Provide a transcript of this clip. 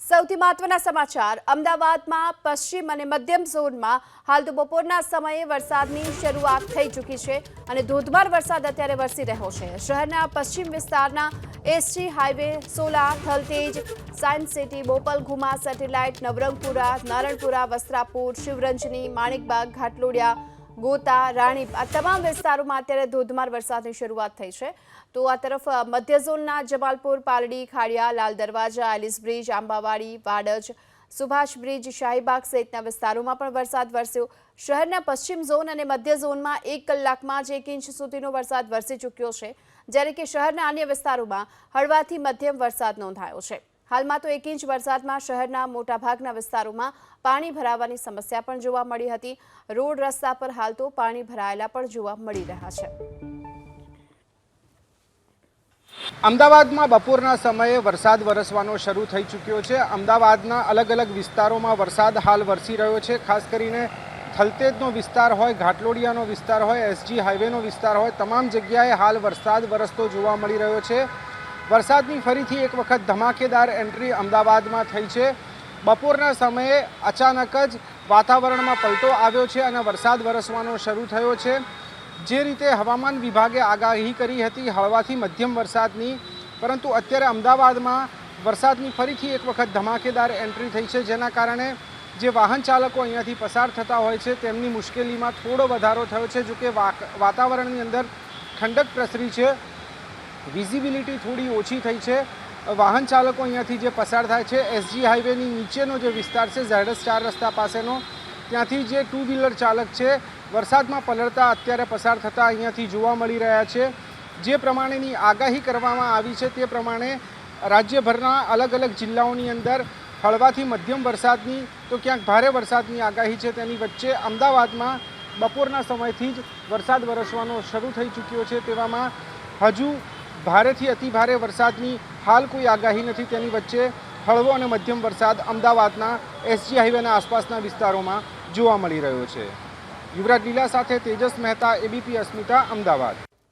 સૌથી મહત્વના સમાચાર અમદાવાદમાં પશ્ચિમ અને મધ્યમ ઝોનમાં હાલ તો બપોરના સમયે વરસાદની શરૂઆત થઈ ચૂકી છે અને ધોધમાર વરસાદ અત્યારે વરસી રહ્યો છે। શહેરના પશ્ચિમ વિસ્તારના SG highway, Sola, Thaltej, Science City, Bopal, Ghuma, Satellite, Navrangpura, Naranpura, Vastrapur, Shivranjani, Manekbag, Ghatlodia, Gota, Ranip આ તમામ વિસ્તારોમાં અત્યારે ધોધમાર વરસાદની શરૂઆત થઈ છે। તો આ તરફ મધ્ય ઝોનના જમાલપુર, પાલડી, ખાડિયા, લાલ દરવાજા, એલિસ બ્રિજ, આંબાવાડી, વાડજ, સુભાષ બ્રિજ, શાહીબાગ સહિતના વિસ્તારોમાં પણ વરસાદ વરસ્યો। શહેરના પશ્ચિમ ઝોન અને મધ્ય ઝોનમાં 1 કલાકમાં જ 1 ઇંચ સુધીનો વરસાદ વરસી ચૂક્યો છે, જ્યારે કે શહેરના અન્ય વિસ્તારોમાં હળવાથી મધ્યમ વરસાદ નોંધાયો છે। હાલમાં તો 1 ઇંચ વરસાદમાં શહેરના મોટાભાગના વિસ્તારોમાં પાણી ભરાવાની સમસ્યા પણ જોવા મળી હતી। રોડ રસ્તા પર હાલ તો પાણી ભરાયેલા પણ જોવા મળી રહ્યા છે। અમદાવાદમાં બપોરના સમયે વરસાદ વરસવાનો શરૂ થઈ ચૂક્યો છે। અમદાવાદના અલગ અલગ વિસ્તારોમાં વરસાદ હાલ વરસી રહ્યો છે। ખાસ કરીને થલતેજનો વિસ્તાર હોય, ઘાટલોડિયાનો વિસ્તાર હોય, એસજી હાઈવેનો વિસ્તાર હોય, તમામ જગ્યાએ હાલ વરસાદ વરસતો જોવા મળી રહ્યો છે। વરસાદની ફરીથી એક વખત ધમાકેદાર એન્ટ્રી અમદાવાદમાં થઈ છે। બપોરના સમયે અચાનક જ વાતાવરણમાં પલટો આવ્યો છે અને વરસાદ વરસવાનો શરૂ થયો છે। જે રીતે હવામાન વિભાગે આગાહી કરી હતી હળવાથી મધ્યમ વરસાદની, પરંતુ અત્યારે અમદાવાદમાં વરસાદની ફરીથી એક વખત ધમાકેદાર એન્ટ્રી થઈ છે, જેના કારણે જે વાહન ચાલકો અહીંયાથી પસાર થતા હોય છે તેમની મુશ્કેલીમાં થોડો વધારો થયો છે। જો કે વાતાવરણની અંદર ઠંડક પ્રસરી છે, વિઝિબિલિટી થોડી ઓછી થઈ છે। વાહન ચાલકો અહીંયાથી જે પસાર થાય છે, એસજી હાઈવેની નીચેનો જે વિસ્તાર છે ZS4 રસ્તા પાસેનો, ત્યાંથી જે 2 વ્હીલર ચાલક છે વરસાદમાં પલળતા અત્યારે પસાર થતા અહીંયાથી જોવા મળી રહ્યા છે। જે પ્રમાણેની આગાહી કરવામાં આવી છે તે પ્રમાણે રાજ્યભરના અલગ અલગ જિલ્લાઓની અંદર હળવાથી મધ્યમ વરસાદની તો ક્યાંક ભારે વરસાદની આગાહી છે। તેની વચ્ચે અમદાવાદમાં બપોરના સમયથી જ વરસાદ વરસવાનો શરૂ થઈ ચૂક્યો છે। તેવામાં હજુ ભારેથી અતિભારે વરસાદની હાલ કોઈ આગાહી નથી। તેની વચ્ચે હળવો અને મધ્યમ વરસાદ અમદાવાદના એસજી હાઈવેના આસપાસના વિસ્તારોમાં જોવા મળી રહ્યો છે। યુવરાજ લીલા સાથે તેજસ મહેતા, ABP અસ્મિતા, અમદાવાદ।